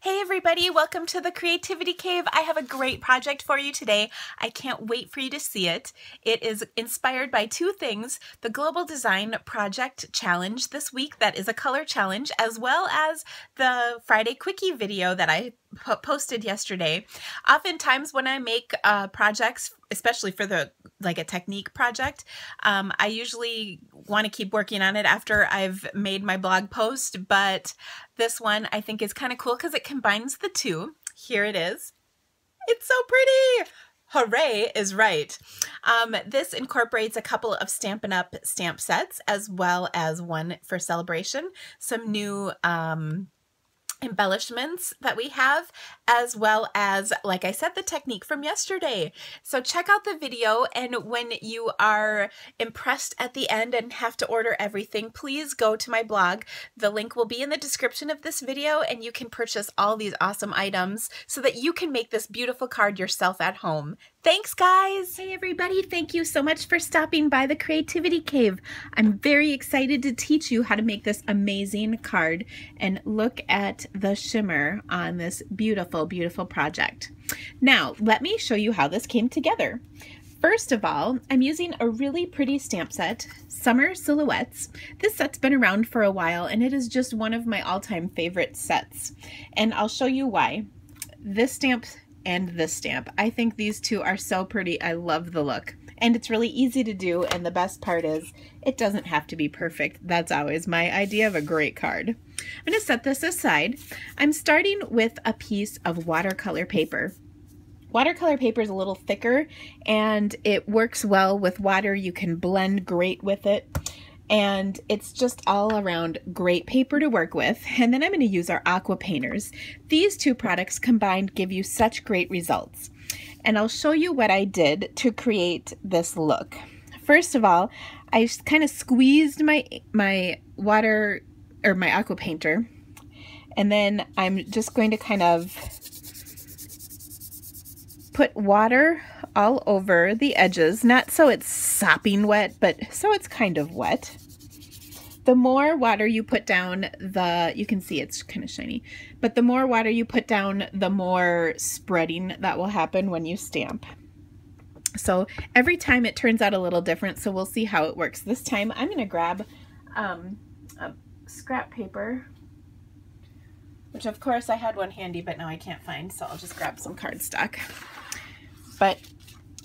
Hey everybody, welcome to the Creativity Cave. I have a great project for you today. I can't wait for you to see it. It is inspired by two things: the Global Design Project Challenge this week, that is a color challenge, as well as the Friday Quickie video that I posted yesterday. Oftentimes when I make projects, especially for a technique project, I usually want to keep working on it after I've made my blog post, but this one I think is kind of cool because it combines the two. Here it is. It's so pretty! Hooray is right. This incorporates a couple of Stampin' Up! Stamp sets, as well as one for celebration, some new embellishments that we have, as well as, like I said, the technique from yesterday. So check out the video, and when you are impressed at the end and have to order everything, please go to my blog. The link will be in the description of this video, and you can purchase all these awesome items so that you can make this beautiful card yourself at home. Thanks, guys! Hey everybody, thank you so much for stopping by the Creativity Cave. I'm very excited to teach you how to make this amazing card, and look at the shimmer on this beautiful, beautiful project. Now, let me show you how this came together. First of all, I'm using a really pretty stamp set, Summer Silhouettes. This set's been around for a while, and it is just one of my all-time favorite sets. And I'll show you why. This stamp and this stamp. I think these two are so pretty. I love the look. And it's really easy to do, and the best part is it doesn't have to be perfect. That's always my idea of a great card. I'm going to set this aside. I'm starting with a piece of watercolor paper. Watercolor paper is a little thicker, and it works well with water. You can blend great with it, and it's just all around great paper to work with. And then I'm going to use our aqua painters. These two products combined give you such great results. And I'll show you what I did to create this look. First of all, I kind of squeezed my water, or my aqua painter, and then I'm just going to kind of put water all over the edges, not so it's sopping wet, but so it's kind of wet. The more water you put down, you can see it's kind of shiny, but the more water you put down, the more spreading that will happen when you stamp. So every time it turns out a little different, so we'll see how it works. This time I'm going to grab a scrap paper, which of course I had one handy, but now I can't find, so I'll just grab some cardstock. But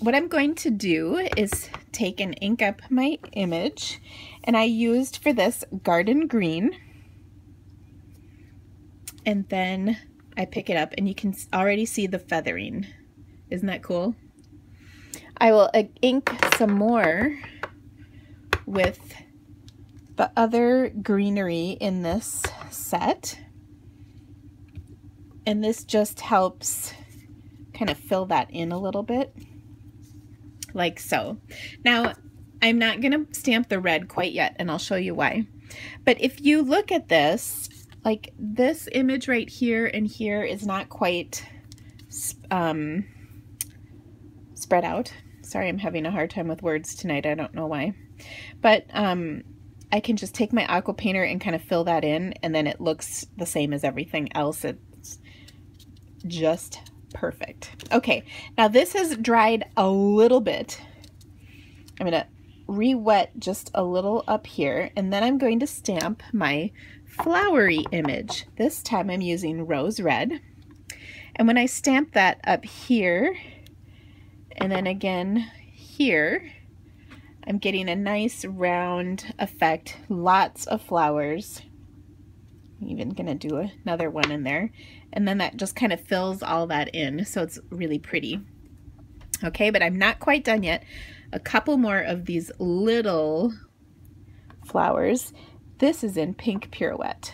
what I'm going to do is take and ink up my image, and I used for this Garden Green, and then I pick it up and you can already see the feathering. Isn't that cool? I will ink some more with the other greenery in this set, and this just helps kind of fill that in a little bit, like so. Now, I'm not going to stamp the red quite yet, and I'll show you why. But if you look at this, like this image right here and here is not quite spread out. Sorry, I'm having a hard time with words tonight. I don't know why. But I can just take my aqua painter and kind of fill that in, and then it looks the same as everything else. It's just perfect. Okay, now this has dried a little bit. I'm going to re-wet just a little up here, and then I'm going to stamp my flowery image. This time I'm using Rose Red. And when I stamp that up here, and then again here, I'm getting a nice round effect, lots of flowers. I'm even gonna do another one in there, and then that just kind of fills all that in, so it's really pretty. Okay, but I'm not quite done yet. A couple more of these little flowers. This is in Pink Pirouette,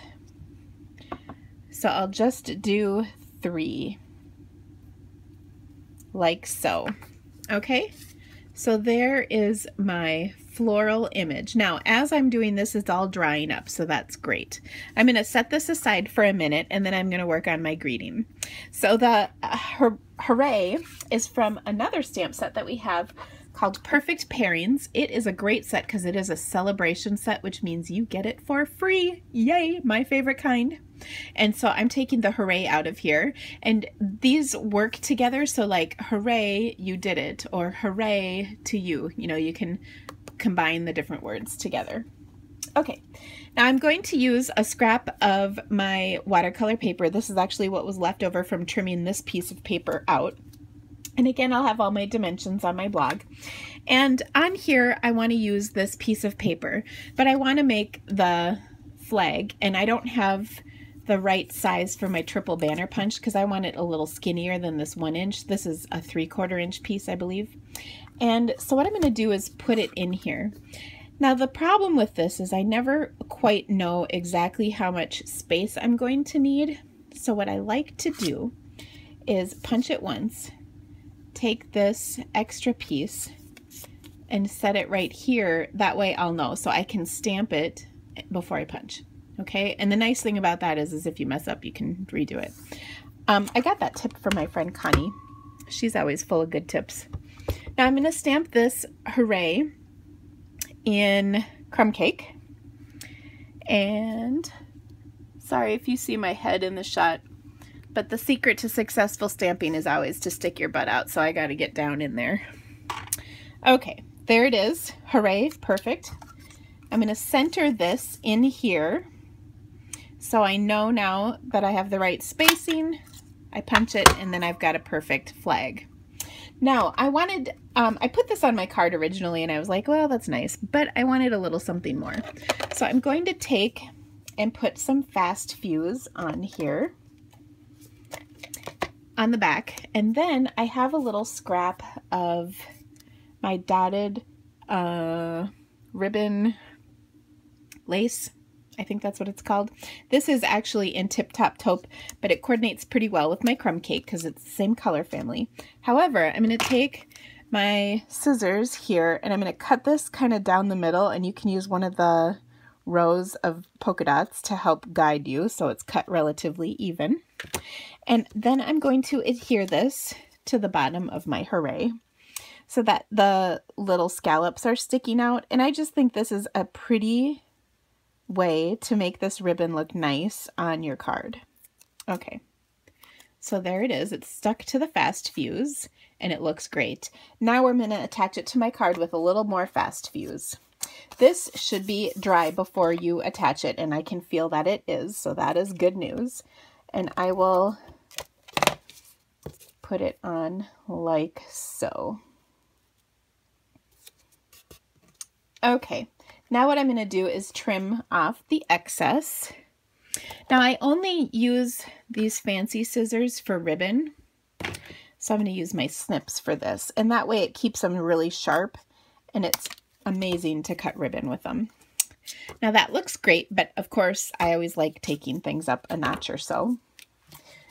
so I'll just do 3, like so. Okay, so there is my floral image. Now, as I'm doing this, it's all drying up, so that's great. I'm going to set this aside for a minute, and then I'm going to work on my greeting. So the Hooray is from another stamp set that we have called Perfect Pairings. It is a great set because it is a celebration set, which means you get it for free. Yay, my favorite kind. And so I'm taking the hooray out of here, and these work together. So like, hooray, you did it, or hooray to you. You know, you can combine the different words together. Okay, now I'm going to use a scrap of my watercolor paper. This is actually what was left over from trimming this piece of paper out. And again, I'll have all my dimensions on my blog. And on here, I want to use this piece of paper, but I want to make the flag, and I don't have the right size for my triple banner punch because I want it a little skinnier than this 1 inch. This is a 3/4 inch piece, I believe. And so what I'm going to do is put it in here. Now the problem with this is I never quite know exactly how much space I'm going to need. So what I like to do is punch it once, take this extra piece and set it right here. That way I'll know, so I can stamp it before I punch. Okay, and the nice thing about that is if you mess up, you can redo it. I got that tip from my friend Connie. She's always full of good tips. Now I'm going to stamp this hooray in crumb cake. And sorry if you see my head in the shot, but the secret to successful stamping is always to stick your butt out, so I got to get down in there. Okay, there it is. Hooray, perfect. I'm going to center this in here. So I know now that I have the right spacing. I punch it, and then I've got a perfect flag. Now, I wanted, I put this on my card originally, and I was like, well, that's nice, but I wanted a little something more. So I'm going to take and put some fast fuse on here, on the back, and then I have a little scrap of my dotted ribbon lace. I think that's what it's called. This is actually in Tip Top Taupe, but it coordinates pretty well with my crumb cake because it's the same color family. However, I'm going to take my scissors here and I'm going to cut this kind of down the middle, and you can use one of the rows of polka dots to help guide you so it's cut relatively even. And then I'm going to adhere this to the bottom of my hooray so that the little scallops are sticking out. And I just think this is a pretty way to make this ribbon look nice on your card. Okay, so there it is. It's stuck to the fast fuse and it looks great. Now we're going to attach it to my card with a little more fast fuse. This should be dry before you attach it, and I can feel that it is, so that is good news. And I will put it on like so. Okay. Now what I'm going to do is trim off the excess. Now I only use these fancy scissors for ribbon, so I'm going to use my snips for this, and that way it keeps them really sharp, and it's amazing to cut ribbon with them. Now that looks great, but of course I always like taking things up a notch or so.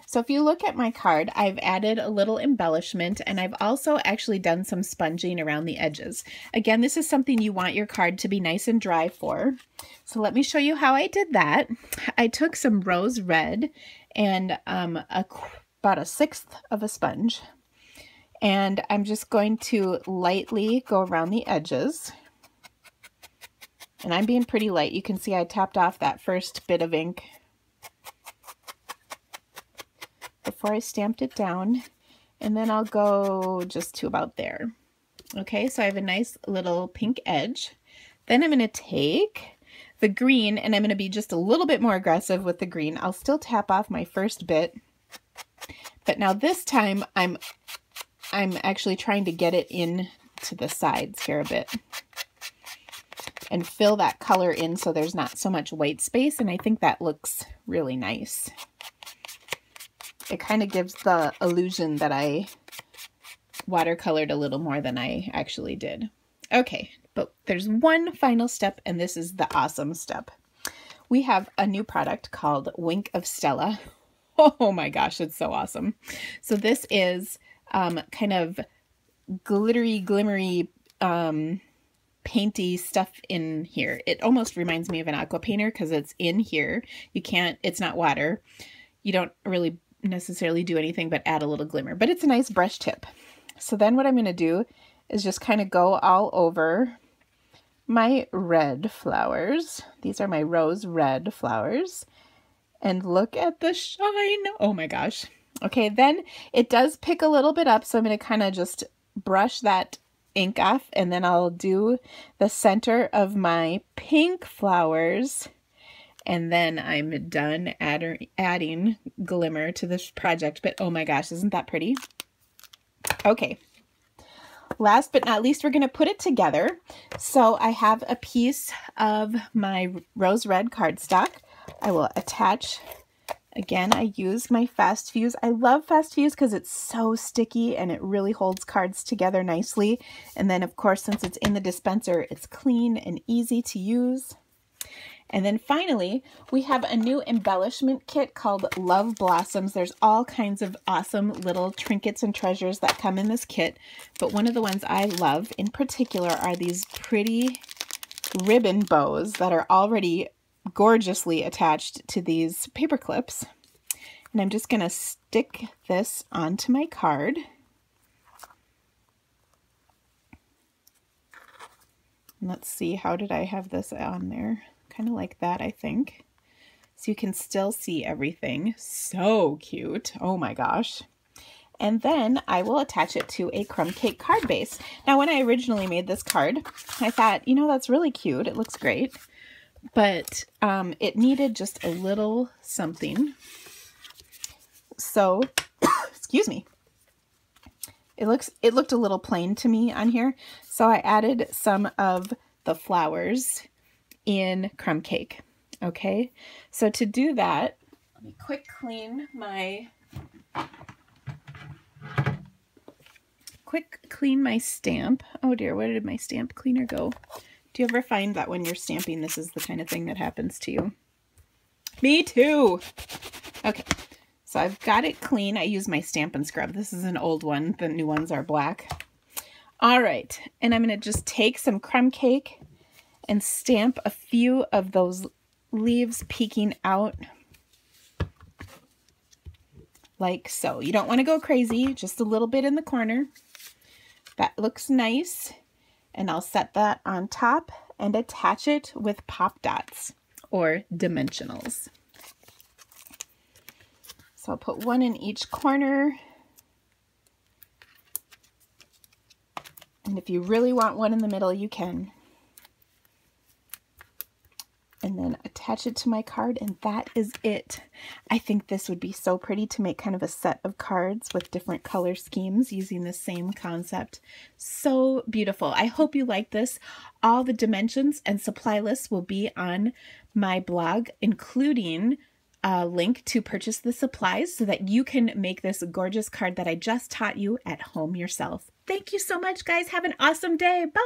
So if you look at my card, I've added a little embellishment, and I've also actually done some sponging around the edges. Again, this is something you want your card to be nice and dry for. So let me show you how I did that. I took some rose red and about 1/6 of a sponge, and I'm just going to lightly go around the edges. And I'm being pretty light. You can see I tapped off that first bit of ink before I stamped it down, and then I'll go just to about there. Okay, so I have a nice little pink edge. Then I'm going to take the green, and I'm going to be just a little bit more aggressive with the green. I'll still tap off my first bit, but now this time I'm actually trying to get it in to the sides here a bit and fill that color in so there's not so much white space, and I think that looks really nice. It kind of gives the illusion that I watercolored a little more than I actually did. Okay, but there's one final step, and this is the awesome step. We have a new product called Wink of Stella. Oh my gosh, it's so awesome. So this is kind of glittery, glimmery, painty stuff in here. It almost reminds me of an aqua painter because it's in here. It's not water. You don't really necessarily do anything but add a little glimmer, but it's a nice brush tip. So then what I'm going to do is just kind of go all over my red flowers. These are my rose red flowers. And look at the shine. Oh my gosh. Okay, then it does pick a little bit up, so I'm going to kind of just brush that ink off, and then I'll do the center of my pink flowers, and then I'm done adding glimmer to this project. But oh my gosh, isn't that pretty? Okay. Last but not least, we're going to put it together. So I have a piece of my rose red cardstock. I will attach, again, I use my Fast Fuse. I love Fast Fuse because it's so sticky and it really holds cards together nicely. And then of course, since it's in the dispenser, it's clean and easy to use. And then finally, we have a new embellishment kit called Love Blossoms. There's all kinds of awesome little trinkets and treasures that come in this kit. But one of the ones I love in particular are these pretty ribbon bows that are already gorgeously attached to these paper clips. And I'm just going to stick this onto my card. And let's see, how did I have this on there? Kind of like that, I think. So you can still see everything. So cute. Oh my gosh. And then I will attach it to a crumb cake card base. Now, when I originally made this card, I thought, you know, that's really cute. It looks great. But it needed just a little something. So, excuse me. It looked a little plain to me on here. So I added some of the flowers in crumb cake. Okay, so to do that, let me quick clean my stamp. Oh dear, where did my stamp cleaner go? Do you ever find that when you're stamping, this is the kind of thing that happens to you? Me too. Okay, so I've got it clean. I use my Stampin' Scrub. This is an old one. The new ones are black. All right, and I'm going to just take some crumb cake and stamp a few of those leaves peeking out like so. You don't want to go crazy, just a little bit in the corner. That looks nice. And I'll set that on top and attach it with pop dots or dimensionals. So I'll put one in each corner. And if you really want one in the middle, you can. And then attach it to my card, and that is it. I think this would be so pretty to make kind of a set of cards with different color schemes using the same concept. So beautiful. I hope you like this. All the dimensions and supply lists will be on my blog, including a link to purchase the supplies so that you can make this gorgeous card that I just taught you at home yourself. Thank you so much, guys. Have an awesome day. Bye.